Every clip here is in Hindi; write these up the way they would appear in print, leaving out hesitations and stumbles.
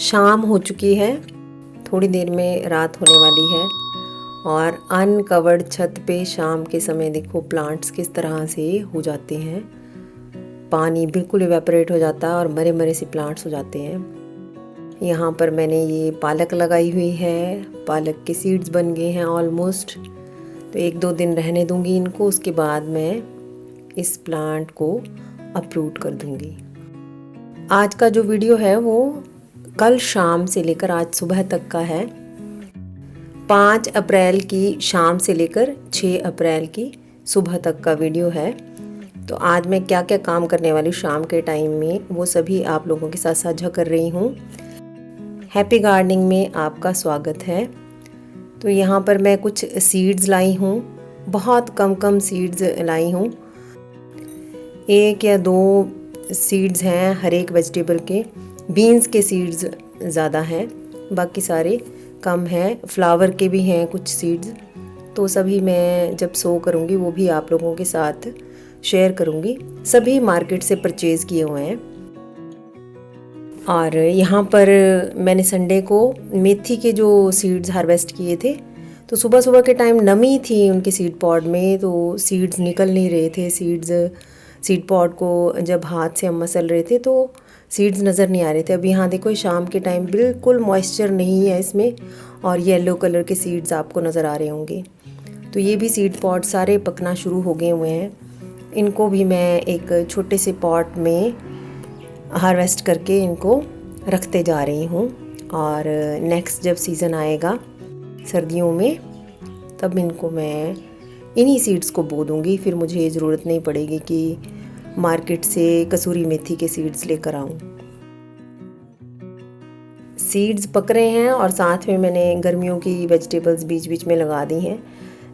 शाम हो चुकी है, थोड़ी देर में रात होने वाली है और अनकवर्ड छत पे शाम के समय देखो प्लांट्स किस तरह से हो जाते हैं। पानी बिल्कुल इवेपोरेट हो जाता है और मरे मरे से प्लांट्स हो जाते हैं। यहाँ पर मैंने ये पालक लगाई हुई है, पालक के सीड्स बन गए हैं ऑलमोस्ट। तो 1-2 दिन रहने दूंगी इनको, उसके बाद मैं इस प्लांट को अपरूट कर दूंगी। आज का जो वीडियो है वो कल शाम से लेकर आज सुबह तक का है। 5 अप्रैल की शाम से लेकर 6 अप्रैल की सुबह तक का वीडियो है। तो आज मैं क्या क्या काम करने वाली शाम के टाइम में वो सभी आप लोगों के साथ साझा कर रही हूँ। हैप्पी गार्डनिंग में आपका स्वागत है। तो यहाँ पर मैं कुछ सीड्स लाई हूँ, बहुत कम सीड्स लाई हूँ। 1 या 2 सीड्स हैं हर एक वेजिटेबल के। बीन्स के सीड्स ज़्यादा हैं, बाकी सारे कम हैं। फ्लावर के भी हैं कुछ सीड्स, तो सभी मैं जब सो करूँगी वो भी आप लोगों के साथ शेयर करूँगी। सभी मार्केट से परचेज़ किए हुए हैं। और यहाँ पर मैंने संडे को मेथी के जो सीड्स हार्वेस्ट किए थे, तो सुबह सुबह के टाइम नमी थी उनके सीड पॉड में, तो सीड्स निकल नहीं रहे थे। सीड पॉड को जब हाथ से हम मसल रहे थे तो सीड्स नज़र नहीं आ रहे थे। अब यहाँ देखो शाम के टाइम बिल्कुल मॉइस्चर नहीं है इसमें और येलो कलर के सीड्स आपको नज़र आ रहे होंगे। तो ये भी सीड पॉट सारे पकना शुरू हो गए हुए हैं। इनको भी मैं एक छोटे से पॉट में हार्वेस्ट करके इनको रखते जा रही हूँ। और नेक्स्ट जब सीज़न आएगा सर्दियों में, तब इनको मैं इन्हीं सीड्स को बो दूँगी। फिर मुझे ज़रूरत नहीं पड़ेगी कि मार्केट से कसूरी मेथी के सीड्स लेकर आऊँ। सीड्स पक रहे हैं और साथ में मैंने गर्मियों की वेजिटेबल्स बीच बीच में लगा दी हैं।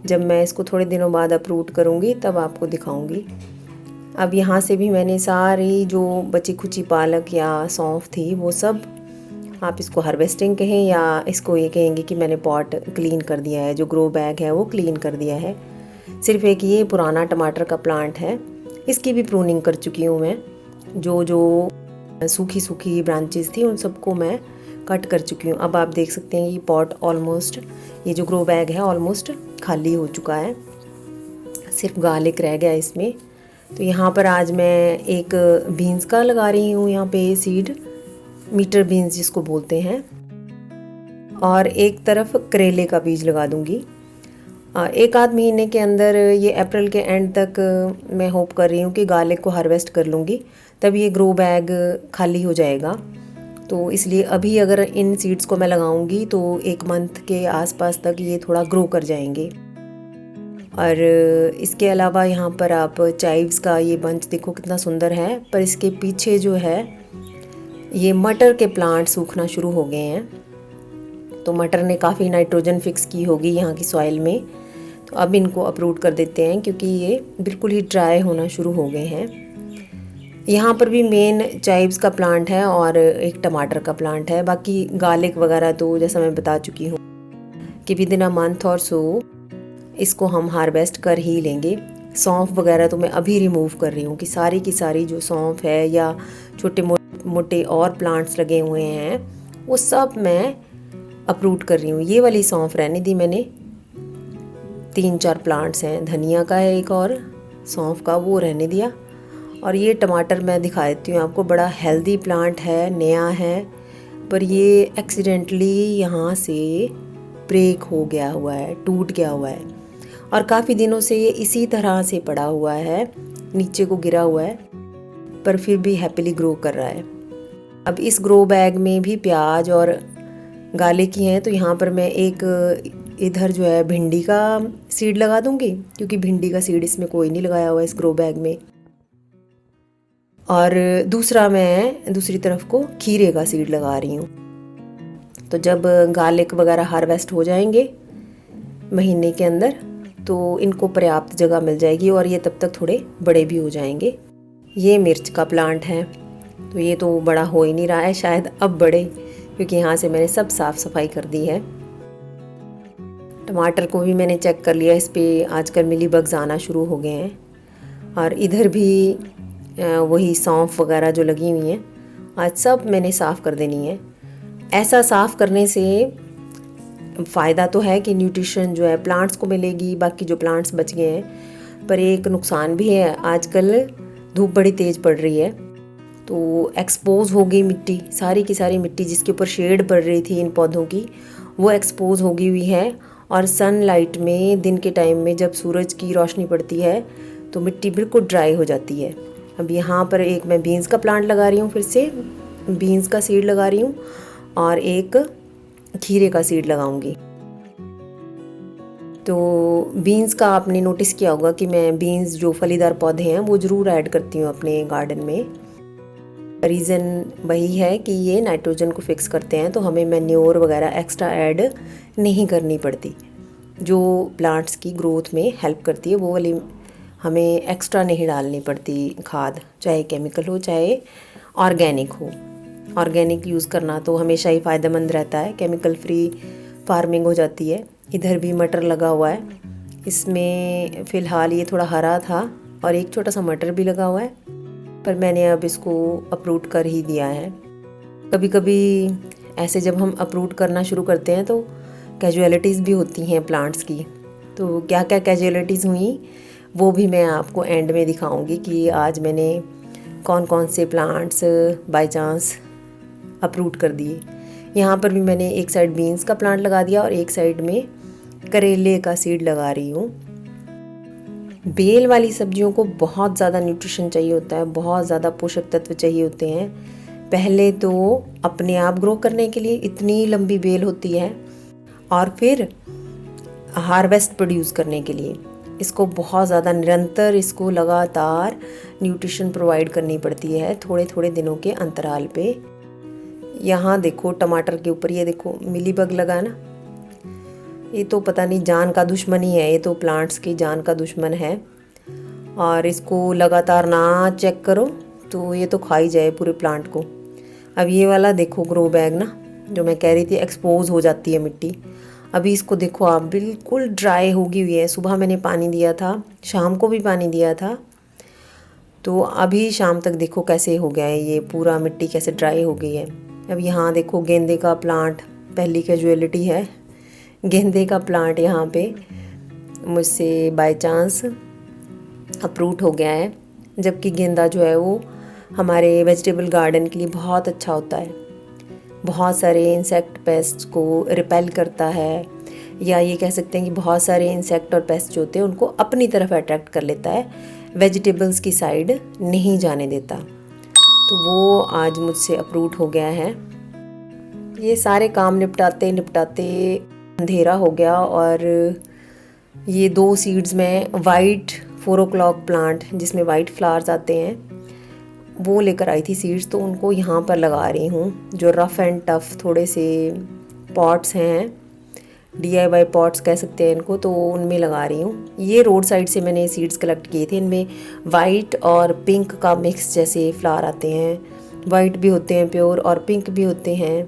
जब मैं इसको थोड़े दिनों बाद अपरूट करूँगी तब आपको दिखाऊँगी। अब यहाँ से भी मैंने सारी जो बची खुची पालक या सौंफ थी वो सब, आप इसको हार्वेस्टिंग कहें या इसको ये कहेंगे कि मैंने पॉट क्लीन कर दिया है, जो ग्रो बैग है वो क्लीन कर दिया है। सिर्फ एक ये पुराना टमाटर का प्लांट है, इसकी भी प्रूनिंग कर चुकी हूँ मैं। जो सूखी ब्रांचेस थी उन सबको मैं कट कर चुकी हूँ। अब आप देख सकते हैं ये पॉट ऑलमोस्ट, ये जो ग्रो बैग है ऑलमोस्ट खाली हो चुका है, सिर्फ गार्लिक रह गया इसमें। तो यहाँ पर आज मैं एक बीन्स का लगा रही हूँ यहाँ पे सीड, मीटर बीन्स जिसको बोलते हैं, और एक तरफ करेले का बीज लगा दूँगी। 1 आध महीने के अंदर, ये अप्रैल के एंड तक मैं होप कर रही हूँ कि गार्लिक को हार्वेस्ट कर लूँगी, तब ये ग्रो बैग खाली हो जाएगा। तो इसलिए अभी अगर इन सीड्स को मैं लगाऊंगी तो 1 मंथ के आसपास तक ये थोड़ा ग्रो कर जाएंगे। और इसके अलावा यहाँ पर आप चाइव्स का ये बंच देखो कितना सुंदर है, पर इसके पीछे जो है ये मटर के प्लांट सूखना शुरू हो गए हैं। तो मटर ने काफ़ी नाइट्रोजन फिक्स की होगी यहाँ की सॉइल में, तो अब इनको अपरूट कर देते हैं क्योंकि ये बिल्कुल ही ड्राई होना शुरू हो गए हैं। यहाँ पर भी मेन चाइव्स का प्लांट है और एक टमाटर का प्लांट है। बाकी गार्लिक वगैरह तो जैसा मैं बता चुकी हूँ कि विद इन अ मंथ और सो इसको हम हार्वेस्ट कर ही लेंगे। सौंफ वगैरह तो मैं अभी रिमूव कर रही हूँ कि सारी की सारी जो सौंफ है या छोटे मोटे और प्लांट्स लगे हुए हैं वो सब मैं अपरूट कर रही हूँ। ये वाली सौंफ रहने दी मैंने, 3-4 प्लांट्स हैं, धनिया का है एक और सौंफ का, वो रहने दिया। और ये टमाटर मैं दिखा देती हूँ आपको, बड़ा हेल्दी प्लांट है, नया है, पर ये एक्सीडेंटली यहाँ से ब्रेक हो गया हुआ है, टूट गया हुआ है और काफ़ी दिनों से ये इसी तरह से पड़ा हुआ है, नीचे को गिरा हुआ है, पर फिर भी हैप्पीली ग्रो कर रहा है। अब इस ग्रो बैग में भी प्याज और गार्लिक की हैं, तो यहाँ पर मैं एक इधर जो है भिंडी का सीड लगा दूँगी, क्योंकि भिंडी का सीड इसमें कोई नहीं लगाया हुआ इस ग्रो बैग में। और दूसरा मैं दूसरी तरफ को खीरे का सीड लगा रही हूँ। तो जब गार्लिक वगैरह हार्वेस्ट हो जाएंगे महीने के अंदर, तो इनको पर्याप्त जगह मिल जाएगी और ये तब तक थोड़े बड़े भी हो जाएंगे। ये मिर्च का प्लांट है, तो ये तो बड़ा हो ही नहीं रहा है, शायद अब बड़े, क्योंकि यहाँ से मैंने सब साफ़ सफाई कर दी है। टमाटर को भी मैंने चेक कर लिया, इस पर आजकल मिली बग्स आना शुरू हो गए हैं। और इधर भी वही सौंफ वगैरह जो लगी हुई हैं आज सब मैंने साफ़ कर देनी है। ऐसा साफ़ करने से फ़ायदा तो है कि न्यूट्रिशन जो है प्लांट्स को मिलेगी, बाकी जो प्लांट्स बच गए हैं, पर एक नुकसान भी है। आजकल धूप बड़ी तेज़ पड़ रही है तो एक्सपोज हो गई मिट्टी, सारी की सारी मिट्टी जिसके ऊपर शेड पड़ रही थी इन पौधों की, वो एक्सपोज हो गई हुई है। और सनलाइट में दिन के टाइम में जब सूरज की रोशनी पड़ती है तो मिट्टी बिल्कुल ड्राई हो जाती है। अब यहाँ पर एक मैं बीन्स का प्लांट लगा रही हूँ, फिर से बीन्स का सीड लगा रही हूँ और एक खीरे का सीड लगाऊंगी। तो बीन्स का आपने नोटिस किया होगा कि मैं बीन्स जो फलीदार पौधे हैं वो ज़रूर ऐड करती हूँ अपने गार्डन में। रीज़न वही है कि ये नाइट्रोजन को फिक्स करते हैं, तो हमें मैन्योर वगैरह एक्स्ट्रा ऐड नहीं करनी पड़ती। जो प्लांट्स की ग्रोथ में हेल्प करती है वो वाली हमें एक्स्ट्रा नहीं डालनी पड़ती खाद, चाहे केमिकल हो चाहे ऑर्गेनिक हो। ऑर्गेनिक यूज़ करना तो हमेशा ही फ़ायदेमंद रहता है, केमिकल फ्री फार्मिंग हो जाती है। इधर भी मटर लगा हुआ है, इसमें फ़िलहाल ये थोड़ा हरा था और एक छोटा सा मटर भी लगा हुआ है, पर मैंने अब इसको अप्रूट कर ही दिया है। कभी कभी ऐसे जब हम अप्रूट करना शुरू करते हैं तो कैजुअलिटीज़ भी होती हैं प्लांट्स की। तो क्या क्या कैजुअलिटीज़ हुई वो भी मैं आपको एंड में दिखाऊंगी कि आज मैंने कौन कौन से प्लांट्स बाय चांस अप्रूट कर दिए। यहाँ पर भी मैंने एक साइड बीन्स का प्लांट लगा दिया और एक साइड में करेले का सीड लगा रही हूँ। बेल वाली सब्जियों को बहुत ज़्यादा न्यूट्रिशन चाहिए होता है, बहुत ज़्यादा पोषक तत्व चाहिए होते हैं। पहले तो अपने आप ग्रो करने के लिए इतनी लंबी बेल होती है और फिर हार्वेस्ट प्रोड्यूस करने के लिए इसको बहुत ज़्यादा निरंतर, इसको लगातार न्यूट्रिशन प्रोवाइड करनी पड़ती है थोड़े थोड़े दिनों के अंतराल पे। यहाँ देखो टमाटर के ऊपर ये देखो मिलीबग लगा ना, ये तो पता नहीं जान का दुश्मन ही है, ये तो प्लांट्स की जान का दुश्मन है। और इसको लगातार ना चेक करो तो ये तो खा ही जाए पूरे प्लांट को। अब ये वाला देखो ग्रो बैग ना, जो मैं कह रही थी एक्सपोज हो जाती है मिट्टी, अभी इसको देखो आप बिल्कुल ड्राई होगी हुई है। सुबह मैंने पानी दिया था, शाम को भी पानी दिया था, तो अभी शाम तक देखो कैसे हो गया है, ये पूरा मिट्टी कैसे ड्राई हो गई है। अब यहाँ देखो गेंदे का प्लांट, पहली कैजुअलिटी है गेंदे का प्लांट यहाँ पे मुझसे बाय चांस अप्रूट हो गया है। जबकि गेंदा जो है वो हमारे वेजिटेबल गार्डन के लिए बहुत अच्छा होता है, बहुत सारे इंसेक्ट पेस्ट को रिपेल करता है, या ये कह सकते हैं कि बहुत सारे इंसेक्ट और पेस्ट जो होते हैं उनको अपनी तरफ अट्रैक्ट कर लेता है, वेजिटेबल्स की साइड नहीं जाने देता। तो वो आज मुझसे अप्रूट हो गया है। ये सारे काम निपटाते निपटाते अंधेरा हो गया और ये 2 सीड्स में वाइट 4 o'clock प्लांट जिसमें वाइट फ्लावर्स आते हैं वो लेकर आई थी सीड्स, तो उनको यहाँ पर लगा रही हूँ। जो रफ़ एंड टफ़ थोड़े से पॉट्स हैं, DIY पॉट्स कह सकते हैं इनको, तो उनमें लगा रही हूँ। ये रोड साइड से मैंने सीड्स कलेक्ट किए थे, इनमें वाइट और पिंक का मिक्स जैसे फ्लावर आते हैं, वाइट भी होते हैं प्योर और पिंक भी होते हैं।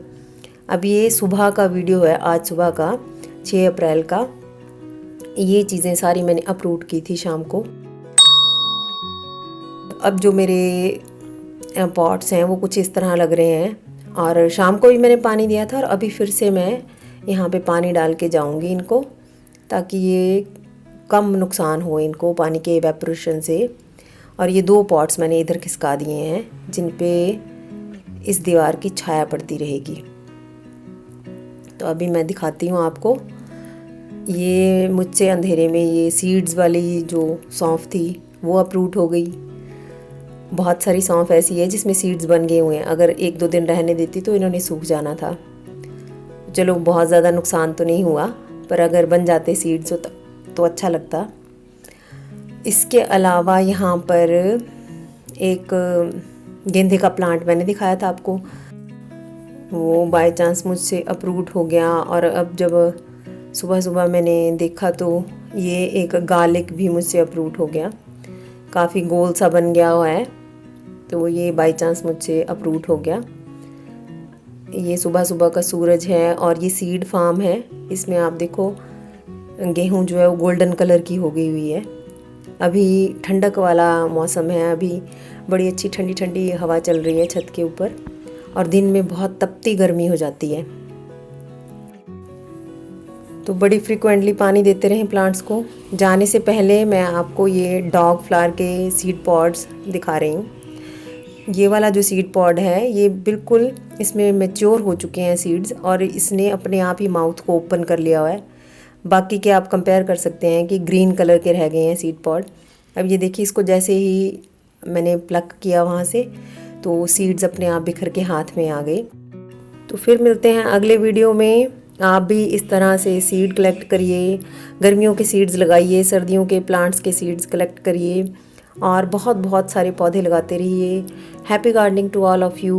अब ये सुबह का वीडियो है, आज सुबह का 6 अप्रैल का। ये चीज़ें सारी मैंने अपलोड की थी शाम को। अब जो मेरे पॉट्स हैं वो कुछ इस तरह लग रहे हैं और शाम को भी मैंने पानी दिया था और अभी फिर से मैं यहाँ पे पानी डाल के जाऊँगी इनको, ताकि ये कम नुकसान हो इनको पानी के एवेपोरेशन से। और ये 2 पॉट्स मैंने इधर खिसका दिए हैं जिन पे इस दीवार की छाया पड़ती रहेगी। तो अभी मैं दिखाती हूँ आपको। ये मुझसे अंधेरे में ये सीड्स वाली जो सौंफ थी वो अप्रूट हो गई। बहुत सारी सौंफ ऐसी है जिसमें सीड्स बन गए हुए हैं, अगर 1-2 दिन रहने देती तो इन्होंने सूख जाना था। चलो बहुत ज़्यादा नुकसान तो नहीं हुआ, पर अगर बन जाते सीड्स तो अच्छा लगता। इसके अलावा यहाँ पर एक गेंदे का प्लांट मैंने दिखाया था आपको, वो बाय चांस मुझसे अप्रूट हो गया। और अब जब सुबह सुबह मैंने देखा तो ये एक गार्लिक भी मुझसे अप्रूट हो गया, काफ़ी गोल सा बन गया हुआ है, तो ये बाय चांस मुझसे अप्रूट हो गया। ये सुबह सुबह का सूरज है और ये सीड फार्म है, इसमें आप देखो गेहूं जो है वो गोल्डन कलर की हो गई हुई है। अभी ठंडक वाला मौसम है, अभी बड़ी अच्छी ठंडी ठंडी हवा चल रही है छत के ऊपर और दिन में बहुत तपती गर्मी हो जाती है। तो बड़ी फ्रिक्वेंटली पानी देते रहें प्लांट्स को। जाने से पहले मैं आपको ये डॉग फ्लावर के सीड पॉड्स दिखा रही हूँ। ये वाला जो सीड पॉड है ये बिल्कुल इसमें मैच्योर हो चुके हैं सीड्स, और इसने अपने आप ही माउथ को ओपन कर लिया हुआ है। बाकी के आप कंपेयर कर सकते हैं कि ग्रीन कलर के रह गए हैं सीड पॉड। अब ये देखिए, इसको जैसे ही मैंने प्लक किया वहाँ से तो सीड्स अपने आप बिखर के हाथ में आ गए। तो फिर मिलते हैं अगले वीडियो में। आप भी इस तरह से सीड कलेक्ट करिए, गर्मियों के सीड्स लगाइए, सर्दियों के प्लांट्स के सीड्स कलेक्ट करिए और बहुत बहुत सारे पौधे लगाते रहिए। Happy gardening to all of you.